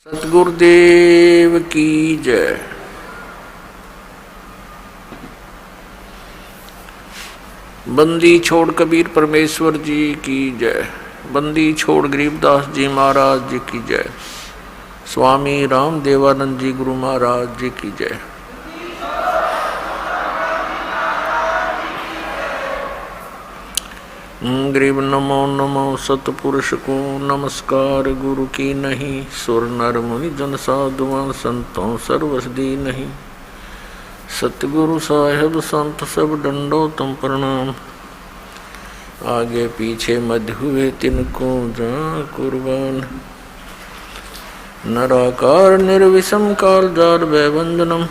सतगुरुदेव की जय। बंदी छोड़ कबीर परमेश्वर जी की जय। बंदी छोड़ गरीबदास जी महाराज जी की जय। स्वामी राम देवानंद जी गुरु महाराज जी की जय। गरीब नमो नमो सतपुरुष को नमस्कार। गुरु की नहीं सुर नर मुनि जन साधुआं संतों सर्वसदी नहीं। सतगुरु साहेब संत सब डंडो तुम प्रणाम। आगे पीछे मध्य हुए तिनको जा कुर्बान। नराकार निर्विषम काल जार वैवंदनम।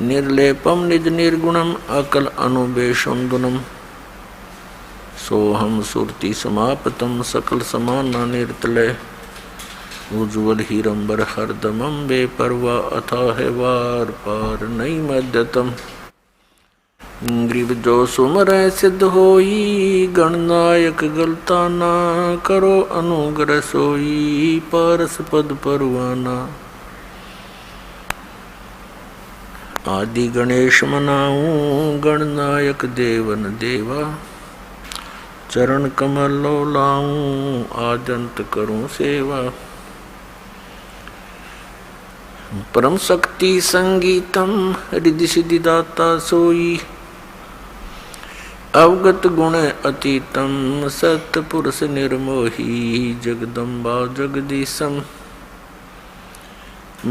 निर्लेपम निज निर्गुणम अकल अनुबेशुंदनम। सोहम सुरति समापतम सकल समाना निर्तलय। उज्ज्वल हीरंबर हरदमम बेपरवा अथाह वार पार नहीं मध्यतम। ग्रीव जो सुमर सिद्ध होई गणनायक गलता ना करो अनुग्रह सोई पारस पद परवाना। आदि गणेश मनाऊं गणनायक देवन देवा। चरण कमल लो लाऊं आदंत करूं सेवा। परम शक्ति संगीतम रिद्धि सिद्धि दाता सोई। अवगत गुण अतीतम सतपुरुष निर्मोही। जगदम्बा जगदीशम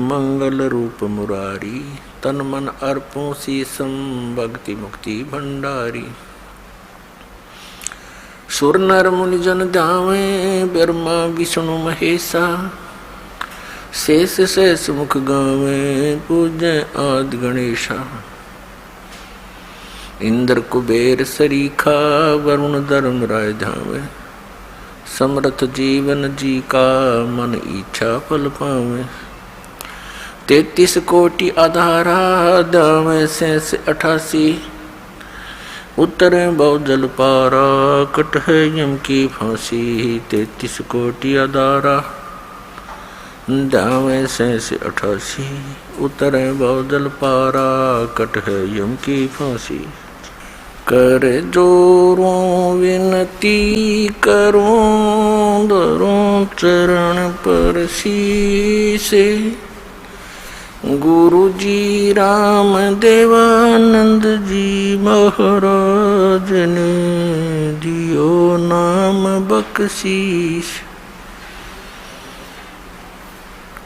मंगल रूप मुरारी। तन मन अर्पों शीसम भक्ति मुक्ति भंडारी। सुर नर मुनि जन ध्यावे ब्रह्मा विष्णु महेशा। शेष शेष मुख गावे पूजय आदि गणेशा। इंद्र कुबेर सरीखा वरुण धर्म राय धावे। समर्थ जीवन जी का मन इच्छा फल पावे। 33 कोटि आधारा दावे शेष 88। उत्तर बहु जल पारा कट है यम की फांसी। 33 कोटि अदारा दावे शेष 88। उत्तर बहु जल पारा कट है यम की फांसी। कर जोरों विनती करूं धरों चरण पर शीसे। गुरु जी राम देवानंद जी महाराज ने दियो नाम बख्शीश।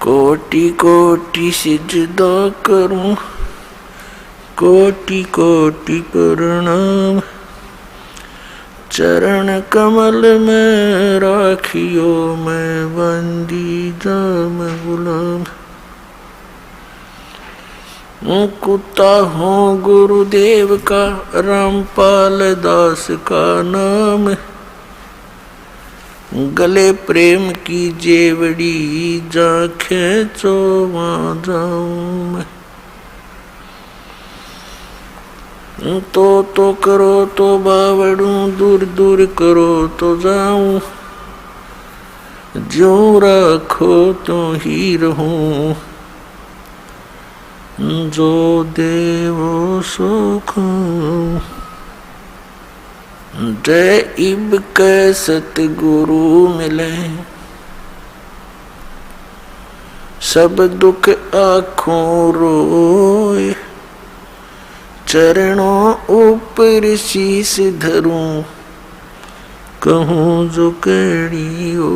कोटि कोटि सिजदा करूं कोटि कोटि प्रणाम। चरण कमल में राखियो मैं बंदी जाम गुलाम। कुत्ता हूँ गुरुदेव का रामपाल दास का नाम। गले प्रेम की जेवड़ी जा खेचो वहाँ जाऊं मैं। तो करो तो बावड़ू दूर दूर करो तो जाऊं। जो रखो तो ही रहूं। जो देवो सुख जय इब के सतगुरु मिले। सब दुख आँखों रोए। चरणों ऊपर शीस धरूं कहूँ जो केड़ी हो।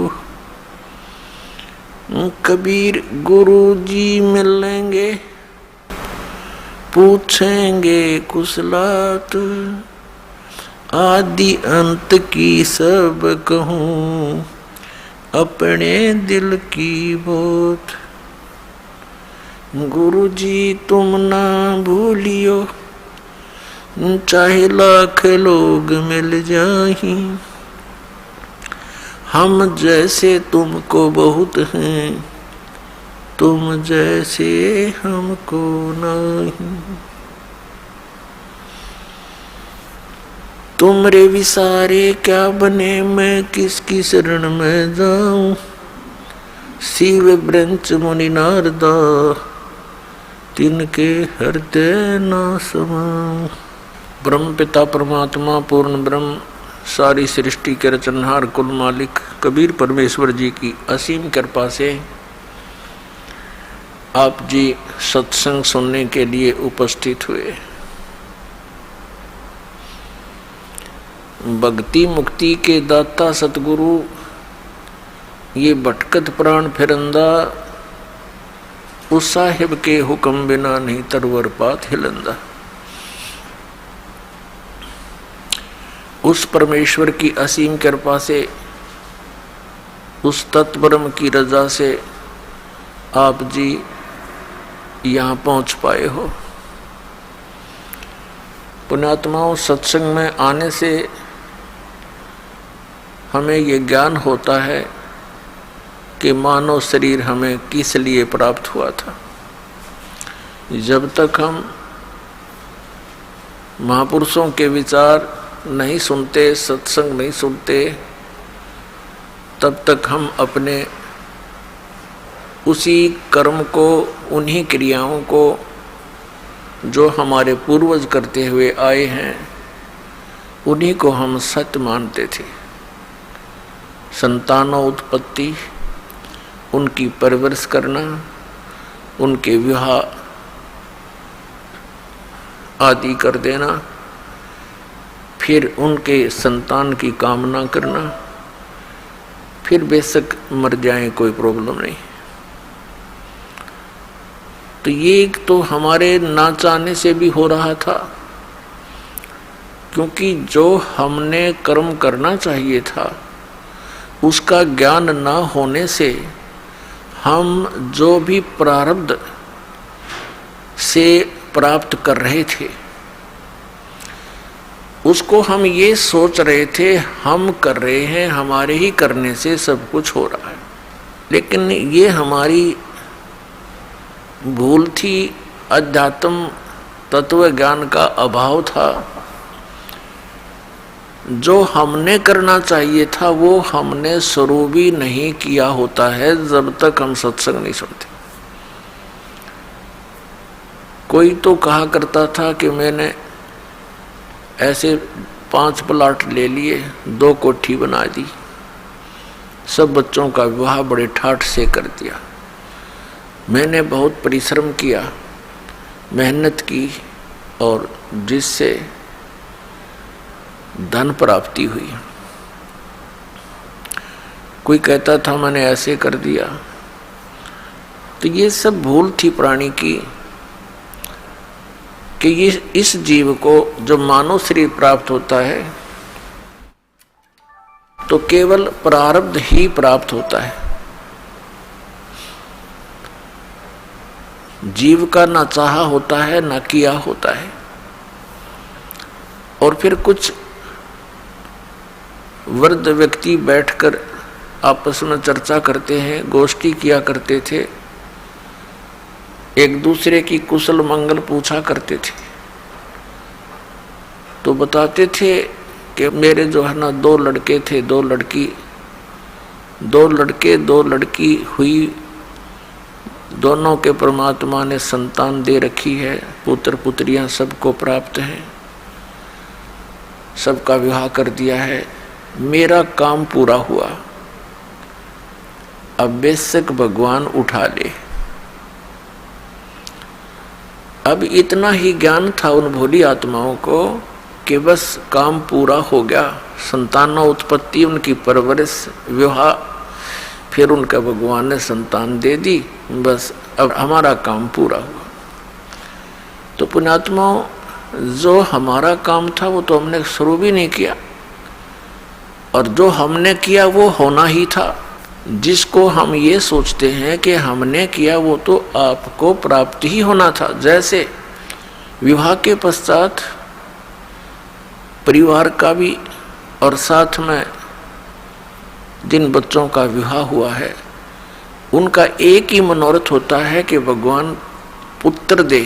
कबीर गुरु जी मिलेंगे पूछेंगे कुशलात। आदि अंत की सब कहूँ अपने दिल की बात। गुरु जी तुम ना भूलियो चाहे लाख लोग मिल जाही। हम जैसे तुमको बहुत हैं तुम जैसे हमको नहीं। तुमरे विसारे क्या बने मैं किसकी शरण में जाऊं। शिव ब्रंच मुनि नारदा तिनके हृदय न समाओ। ब्रह्म पिता परमात्मा पूर्ण ब्रह्म सारी सृष्टि के रचनहार कुल मालिक कबीर परमेश्वर जी की असीम कृपा से आप जी सत्संग सुनने के लिए उपस्थित हुए। भक्ति मुक्ति के दाता सतगुरु ये भटकत प्राण फिरंदा, उस साहिब के हुक्म बिना नहीं तरवर पात हिलंदा। उस परमेश्वर की असीम कृपा से, उस तत्ब्रह्म की रजा से आप जी यहाँ पहुँच पाए हो। पुण्यात्माओं, सत्संग में आने से हमें ये ज्ञान होता है कि मानव शरीर हमें किस लिए प्राप्त हुआ था। जब तक हम महापुरुषों के विचार नहीं सुनते, सत्संग नहीं सुनते, तब तक हम अपने उसी कर्म को, उन्हीं क्रियाओं को जो हमारे पूर्वज करते हुए आए हैं, उन्हीं को हम सत्य मानते थे। संतानों उत्पत्ति, उनकी परवरिश करना, उनके विवाह आदि कर देना, फिर उनके संतान की कामना करना, फिर बेशक मर जाए कोई प्रॉब्लम नहीं। तो ये तो हमारे ना चाहने से भी हो रहा था, क्योंकि जो हमने कर्म करना चाहिए था उसका ज्ञान ना होने से हम जो भी प्रारब्ध से प्राप्त कर रहे थे उसको हम ये सोच रहे थे हम कर रहे हैं, हमारे ही करने से सब कुछ हो रहा है। लेकिन ये हमारी भूल थी, अध्यात्म तत्व ज्ञान का अभाव था। जो हमने करना चाहिए था वो हमने शुरू भी नहीं किया होता है जब तक हम सत्संग नहीं सुनते। कोई तो कहा करता था कि मैंने ऐसे 5 प्लाट ले लिए, 2 कोठी बना दी, सब बच्चों का विवाह बड़े ठाठ से कर दिया। मैंने बहुत परिश्रम किया, मेहनत की, और जिससे धन प्राप्ति हुई। कोई कहता था मैंने ऐसे कर दिया। तो ये सब भूल थी प्राणी की कि ये इस जीव को जो मानव शरीर प्राप्त होता है तो केवल प्रारब्ध ही प्राप्त होता है। जीव का ना चाहा होता है ना किया होता है। और फिर कुछ वृद्ध व्यक्ति बैठकर आपस में चर्चा करते हैं, गोष्ठी किया करते थे, एक दूसरे की कुशल मंगल पूछा करते थे। तो बताते थे कि मेरे जो है ना 2 लड़के थे, 2 लड़की, 2 लड़के 2 लड़की हुई, दोनों के परमात्मा ने संतान दे रखी है, पुत्र पुत्रियां सबको प्राप्त हैं, सबका विवाह कर दिया है, मेरा काम पूरा हुआ, अब बेशक भगवान उठा ले। अब इतना ही ज्ञान था उन भोली आत्माओं को कि बस काम पूरा हो गया, संतानों उत्पत्ति, उनकी परवरिश, विवाह, फिर उनका भगवान ने संतान दे दी, बस अब हमारा काम पूरा हुआ। तो पुण्यात्माओं, जो हमारा काम था वो तो हमने शुरू भी नहीं किया, और जो हमने किया वो होना ही था। जिसको हम ये सोचते हैं कि हमने किया वो तो आपको प्राप्त ही होना था। जैसे विवाह के पश्चात परिवार का भी और साथ में जिन बच्चों का विवाह हुआ है उनका एक ही मनोरथ होता है कि भगवान पुत्र दे,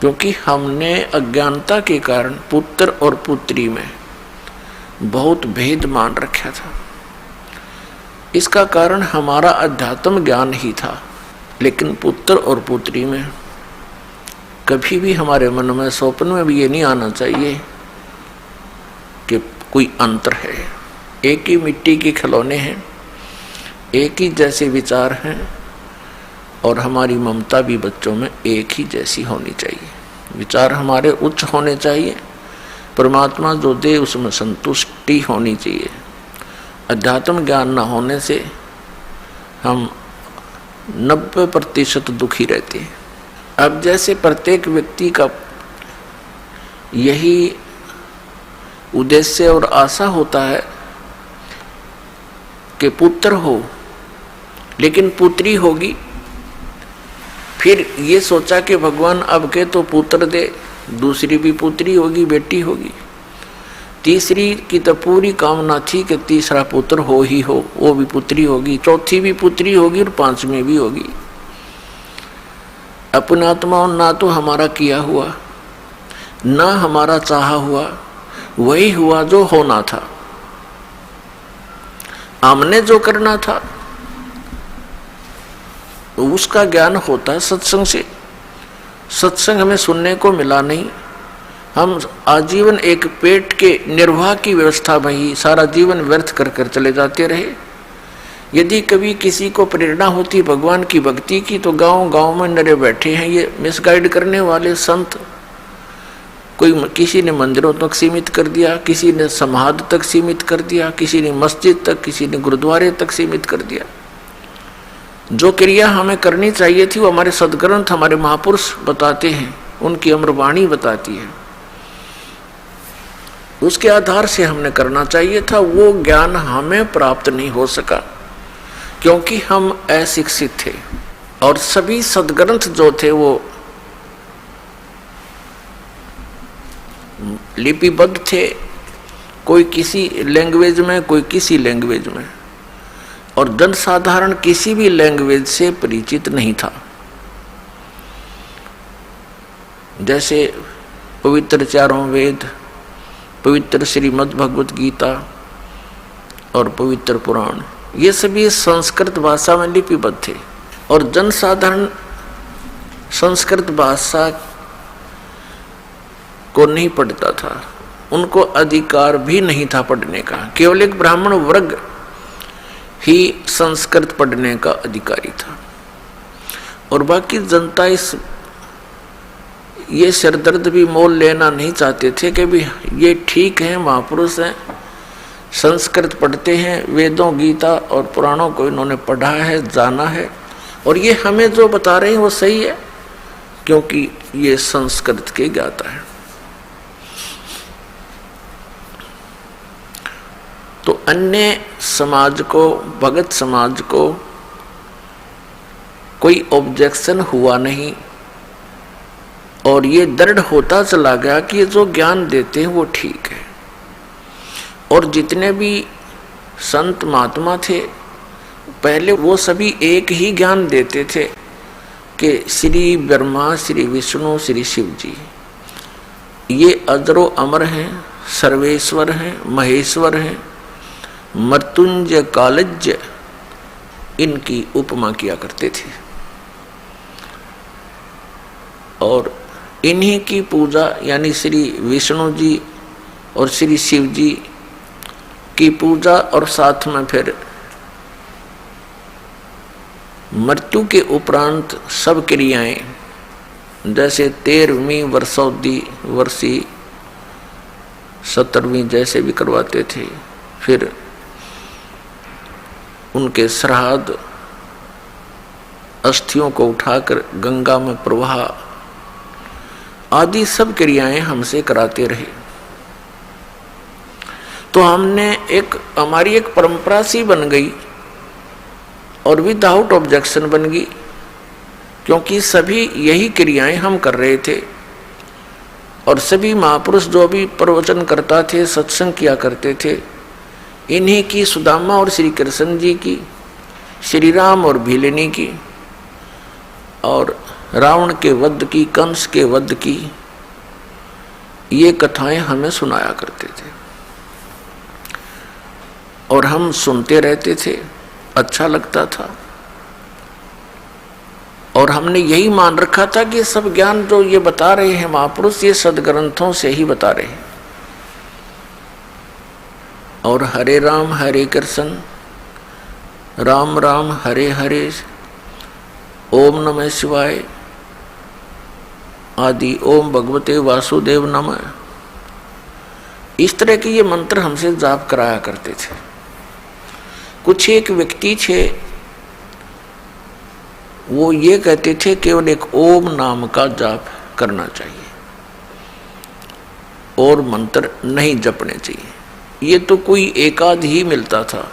क्योंकि हमने अज्ञानता के कारण पुत्र और पुत्री में बहुत भेद मान रखा था। इसका कारण हमारा अध्यात्म ज्ञान ही था। लेकिन पुत्र और पुत्री में कभी भी हमारे मन में स्वप्न में भी ये नहीं आना चाहिए कि कोई अंतर है। एक ही मिट्टी के खिलौने हैं, एक ही जैसे विचार हैं, और हमारी ममता भी बच्चों में एक ही जैसी होनी चाहिए। विचार हमारे उच्च होने चाहिए, परमात्मा जो दे उसमें संतुष्टि होनी चाहिए। अध्यात्म ज्ञान न होने से हम 90% दुखी रहते हैं। अब जैसे प्रत्येक व्यक्ति का यही उद्देश्य और आशा होता है कि पुत्र हो, लेकिन पुत्री होगी। फिर ये सोचा कि भगवान अब के तो पुत्र दे, दूसरी भी पुत्री होगी, बेटी होगी। तीसरी की तो पूरी कामना थी कि तीसरा पुत्र हो ही हो, वो भी पुत्री होगी, चौथी भी पुत्री होगी और पांचवी भी होगी। अपने आत्मा ना तो हमारा किया हुआ, ना हमारा चाहा हुआ, वही हुआ जो होना था। हमने जो करना था उसका ज्ञान होता है सत्संग से। सत्संग हमें सुनने को मिला नहीं। हम आजीवन एक पेट के निर्वाह की व्यवस्था में ही सारा जीवन व्यर्थ कर कर चले जाते रहे। यदि कभी किसी को प्रेरणा होती भगवान की भक्ति की तो गांव गांव में नरे बैठे हैं ये मिसगाइड करने वाले संत। कोई किसी ने मंदिरों तक सीमित कर दिया, किसी ने समाध तक सीमित कर दिया, किसी ने मस्जिद तक, किसी ने गुरुद्वारे तक सीमित कर दिया। जो क्रिया हमें करनी चाहिए थी वो हमारे सद्ग्रंथ, हमारे महापुरुष बताते हैं, उनकी अमरवाणी बताती है। उसके आधार से हमने करना चाहिए था। वो ज्ञान हमें प्राप्त नहीं हो सका क्योंकि हम अशिक्षित थे। और सभी सद्ग्रंथ जो थे वो लिपिबद्ध थे, कोई किसी लैंग्वेज में, कोई किसी लैंग्वेज में, और जनसाधारण किसी भी लैंग्वेज से परिचित नहीं था। जैसे पवित्र चारों वेद, पवित्र श्रीमद् भगवत गीता और पवित्र पुराण, ये सभी संस्कृत भाषा में लिपिबद्ध थे। और जनसाधारण संस्कृत भाषा को नहीं पढ़ता था, उनको अधिकार भी नहीं था पढ़ने का। केवल एक ब्राह्मण वर्ग ही संस्कृत पढ़ने का अधिकारी था और बाकी जनता ये सिरदर्द भी मोल लेना नहीं चाहते थे कि भी ये ठीक है, महापुरुष हैं, संस्कृत पढ़ते हैं, वेदों गीता और पुराणों को इन्होंने पढ़ा है, जाना है, और ये हमें जो बता रहे हैं वो सही है क्योंकि ये संस्कृत के ज्ञाता है। तो अन्य समाज को, भगत समाज को कोई ऑब्जेक्शन हुआ नहीं और ये दृढ़ होता चला गया कि ये जो ज्ञान देते हैं वो ठीक है। और जितने भी संत महात्मा थे पहले वो सभी एक ही ज्ञान देते थे कि श्री ब्रह्मा, श्री विष्णु, श्री शिव जी ये अजरो अमर हैं, सर्वेश्वर हैं, महेश्वर हैं, मृत्युंजय कालज्य, इनकी उपमा किया करते थे। और इन्हीं की पूजा यानी श्री विष्णु जी और श्री शिव जी की पूजा और साथ में फिर मृत्यु के उपरांत सब क्रियाएं, जैसे 13वीं वर्षोद्धी वर्षी 17वीं जैसे भी करवाते थे, फिर उनके श्राद्ध, अस्थियों को उठाकर गंगा में प्रवाह आदि सब क्रियाएं हमसे कराते रहे। तो हमारी एक परंपरा सी बन गई और विदाउट ऑब्जेक्शन बन गई क्योंकि सभी यही क्रियाएं हम कर रहे थे। और सभी महापुरुष जो भी प्रवचन करता थे, सत्संग किया करते थे, इन्हीं की, सुदामा और श्री कृष्ण जी की, श्री राम और भीलनी की, और रावण के वध की, कंस के वध की, ये कथाएं हमें सुनाया करते थे और हम सुनते रहते थे अच्छा लगता था और हमने यही मान रखा था कि सब ज्ञान जो ये बता रहे हैं महापुरुष ये सदग्रंथों से ही बता रहे हैं। और हरे कृष्ण राम राम हरे हरे ओम नमः शिवाय आदि ओम भगवते वासुदेव नमः, इस तरह के ये मंत्र हमसे जाप कराया करते थे। कुछ एक व्यक्ति थे वो ये कहते थे केवल एक ओम नाम का जाप करना चाहिए और मंत्र नहीं जपने चाहिए। ये तो कोई एकाध ही मिलता था।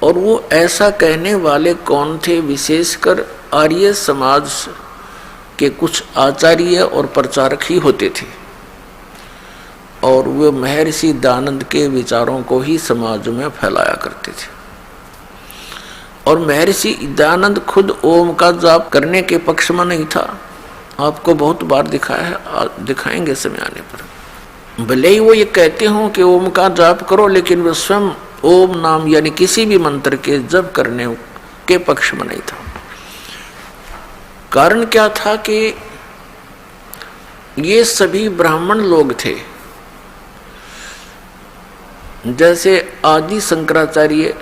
और वो ऐसा कहने वाले कौन थे? विशेषकर आर्य समाज के कुछ आचार्य और प्रचारक ही होते थे और वे महर्षि दयानंद के विचारों को ही समाज में फैलाया करते थे। और महर्षि दयानंद खुद ओम का जाप करने के पक्ष में नहीं था। आपको बहुत बार दिखाया है, दिखाएंगे समय आने पर। भले ही वो ये कहते हों कि ओम का जाप करो, लेकिन वे स्वयं ओम नाम यानी किसी भी मंत्र के जप करने के पक्ष में नहीं था। कारण क्या था कि ये सभी ब्राह्मण लोग थे। जैसे आदि शंकराचार्य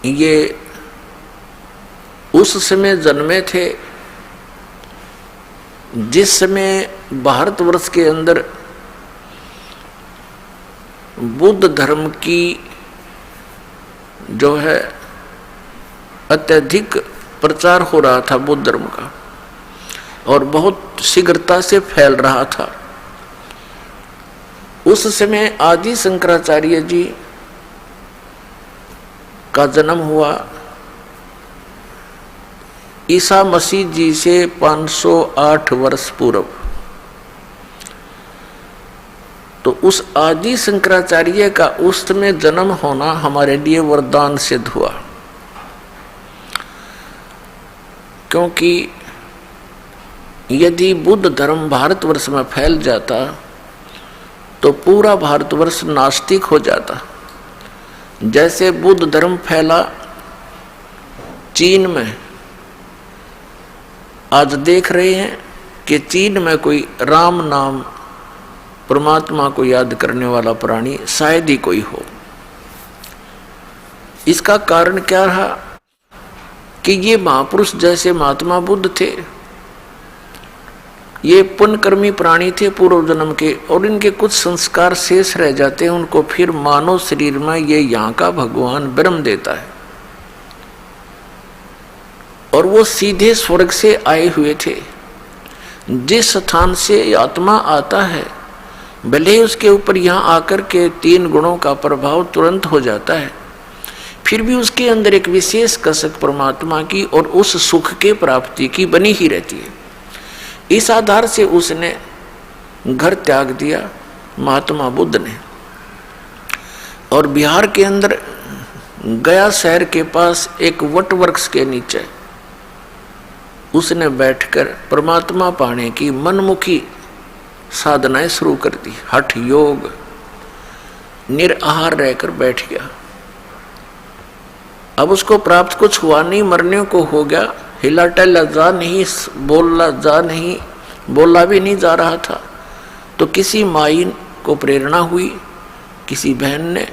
ये उस समय जन्मे थे जिस समय भारतवर्ष के अंदर बुद्ध धर्म की जो है अत्यधिक प्रचार हो रहा था बुद्ध धर्म का और बहुत शीघ्रता से फैल रहा था। उस समय आदि शंकराचार्य जी का जन्म हुआ ईसा मसीह जी से 508 वर्ष पूर्व। तो उस आदि शंकराचार्य का उस समय जन्म होना हमारे लिए वरदान सिद्ध हुआ, क्योंकि यदि बुद्ध धर्म भारतवर्ष में फैल जाता तो पूरा भारतवर्ष नास्तिक हो जाता। जैसे बुद्ध धर्म फैला चीन में, आज देख रहे हैं कि चीन में कोई राम नाम परमात्मा को याद करने वाला प्राणी शायद ही कोई हो। इसका कारण क्या रहा कि ये महापुरुष जैसे महात्मा बुद्ध थे, ये पुण्यकर्मी प्राणी थे पूर्व जन्म के, और इनके कुछ संस्कार शेष रह जाते हैं। उनको फिर मानव शरीर में ये यहाँ का भगवान ब्रह्म देता है और वो सीधे स्वर्ग से आए हुए थे। जिस स्थान से आत्मा आता है भले ही उसके ऊपर यहाँ आकर के 3 गुणों का प्रभाव तुरंत हो जाता है, फिर भी उसके अंदर एक विशेष कसक परमात्मा की और उस सुख के प्राप्ति की बनी ही रहती है। इस आधार से उसने घर त्याग दिया महात्मा बुद्ध ने, और बिहार के अंदर गया शहर के पास एक वट वृक्ष के नीचे उसने बैठकर परमात्मा पाने की मनमुखी साधनाएं शुरू कर दी। हठ योग, निराहार रहकर बैठ गया। अब उसको प्राप्त कुछ हुआ नहीं, मरने को हो गया, हिला टहला जा नहीं, बोला भी नहीं जा रहा था। तो किसी माई को प्रेरणा हुई, किसी बहन ने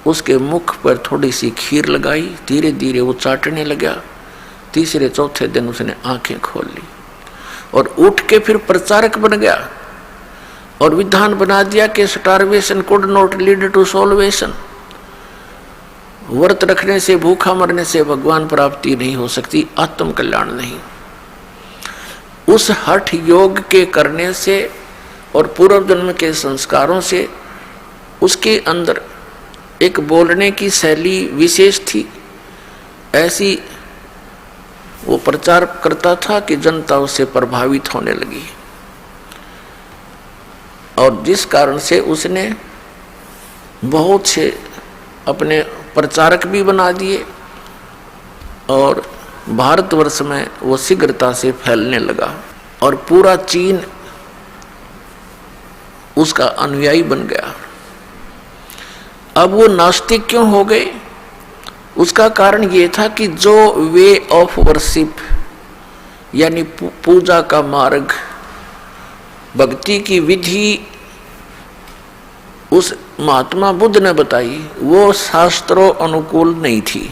उसके मुख पर थोड़ी सी खीर लगाई, धीरे धीरे वो चाटने लगा। तीसरे चौथे दिन उसने आंखें खोल ली और उठ के फिर प्रचारक बन गया और विधान बना दिया कि starvation could not lead to salvation. व्रत रखने से, भूखा मरने से भगवान प्राप्ति नहीं हो सकती, आत्म कल्याण नहीं। उस हठ योग के करने से और पूर्व जन्म के संस्कारों से उसके अंदर एक बोलने की शैली विशेष थी। ऐसी वो प्रचार करता था कि जनता उससे प्रभावित होने लगी, और जिस कारण से उसने बहुत से अपने प्रचारक भी बना दिए और भारतवर्ष में वो शीघ्रता से फैलने लगा और पूरा चीन उसका अनुयायी बन गया। अब वो नास्तिक क्यों हो गए? उसका कारण ये था कि जो वे ऑफ वर्शिप यानी पूजा का मार्ग, भक्ति की विधि उस महात्मा बुद्ध ने बताई, वो शास्त्रों अनुकूल नहीं थी।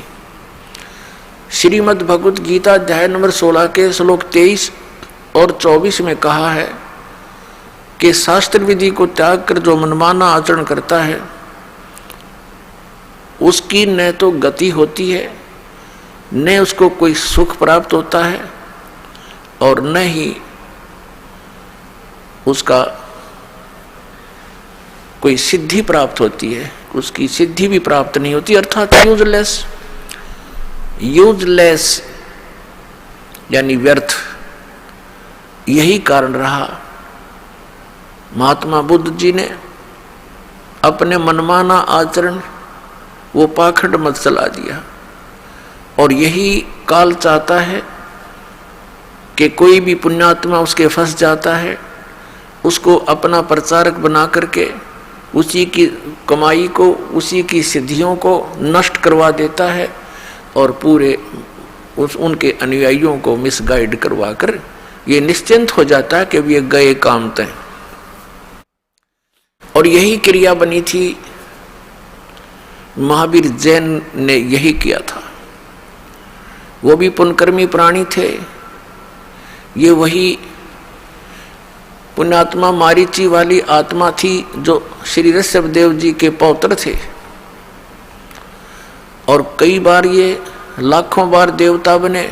श्रीमद् भगवत गीता अध्याय नंबर 16 के श्लोक 23 और 24 में कहा है कि शास्त्र विधि को त्याग कर जो मनमाना आचरण करता है उसकी न तो गति होती है, न उसको कोई सुख प्राप्त होता है, और न ही उसका कोई सिद्धि प्राप्त होती है, उसकी सिद्धि भी प्राप्त नहीं होती, अर्थात यूजलेस। यूजलेस यानी व्यर्थ। यही कारण रहा महात्मा बुद्ध जी ने अपने मनमाना आचरण, वो पाखंड मत चला दिया। और यही काल चाहता है कि कोई भी पुण्यात्मा उसके फंस जाता है, उसको अपना प्रचारक बना करके उसी की कमाई को, उसी की सिद्धियों को नष्ट करवा देता है और पूरे उनके अनुयायियों को मिसगाइड करवा कर ये निश्चिंत हो जाता है कि ये गए काम तय। और यही क्रिया बनी थी, महावीर जैन ने यही किया था। वो भी पुण्यकर्मी प्राणी थे। ये वही पुण्यात्मा मारीची वाली आत्मा थी जो श्री ऋषभदेव जी के पौत्र थे, और कई बार ये लाखों बार देवता बने,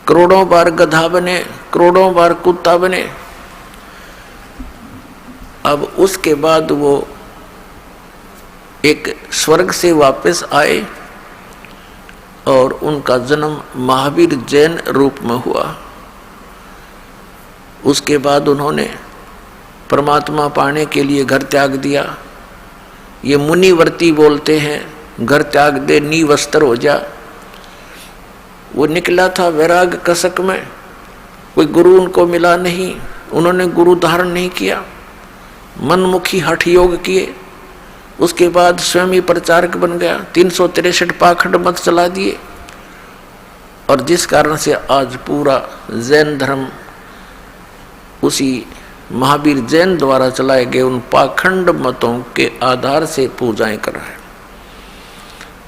करोड़ों बार गधा बने, करोड़ों बार कुत्ता बने। अब उसके बाद वो एक स्वर्ग से वापस आए और उनका जन्म महावीर जैन रूप में हुआ। उसके बाद उन्होंने परमात्मा पाने के लिए घर त्याग दिया। ये मुनिवर्ती बोलते हैं, घर त्याग दे नी वस्त्र हो जा। वो निकला था वैराग कसक में, कोई गुरु उनको मिला नहीं, उन्होंने गुरु धारण नहीं किया, मनमुखी हठ योग किए। उसके बाद स्वयं ही प्रचारक बन गया, 363 पाखंड मत चला दिए, और जिस कारण से आज पूरा जैन धर्म उसी महावीर जैन द्वारा चलाए गए उन पाखंड मतों के आधार से पूजाएं कर रहा है।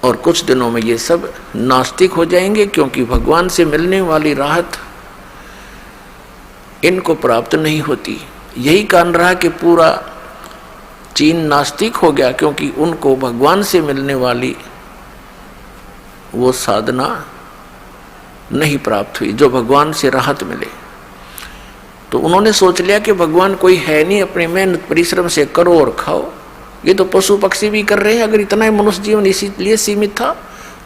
और कुछ दिनों में ये सब नास्तिक हो जाएंगे, क्योंकि भगवान से मिलने वाली राहत इनको प्राप्त नहीं होती। यही कारण रहा कि पूरा चीन नास्तिक हो गया, क्योंकि उनको भगवान से मिलने वाली वो साधना नहीं प्राप्त हुई जो भगवान से राहत मिले। तो उन्होंने सोच लिया कि भगवान कोई है नहीं, अपने मेहनत परिश्रम से करो और खाओ। ये तो पशु पक्षी भी कर रहे हैं। अगर इतना ही मनुष्य जीवन इसीलिए सीमित था,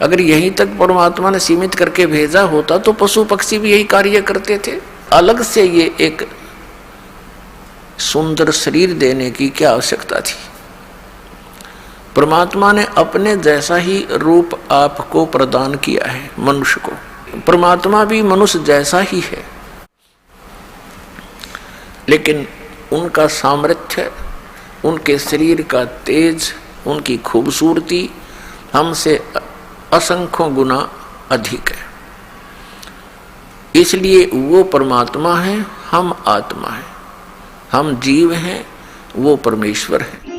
अगर यहीं तक परमात्मा ने सीमित करके भेजा होता तो पशु पक्षी भी यही कार्य करते थे। अलग से ये एक सुंदर शरीर देने की क्या आवश्यकता थी? परमात्मा ने अपने जैसा ही रूप आपको प्रदान किया है, मनुष्य को। परमात्मा भी मनुष्य जैसा ही है, लेकिन उनका सामर्थ्य, उनके शरीर का तेज, उनकी खूबसूरती हमसे असंख्यों गुना अधिक है। इसलिए वो परमात्मा है, हम आत्मा है, हम जीव हैं, वो परमेश्वर है।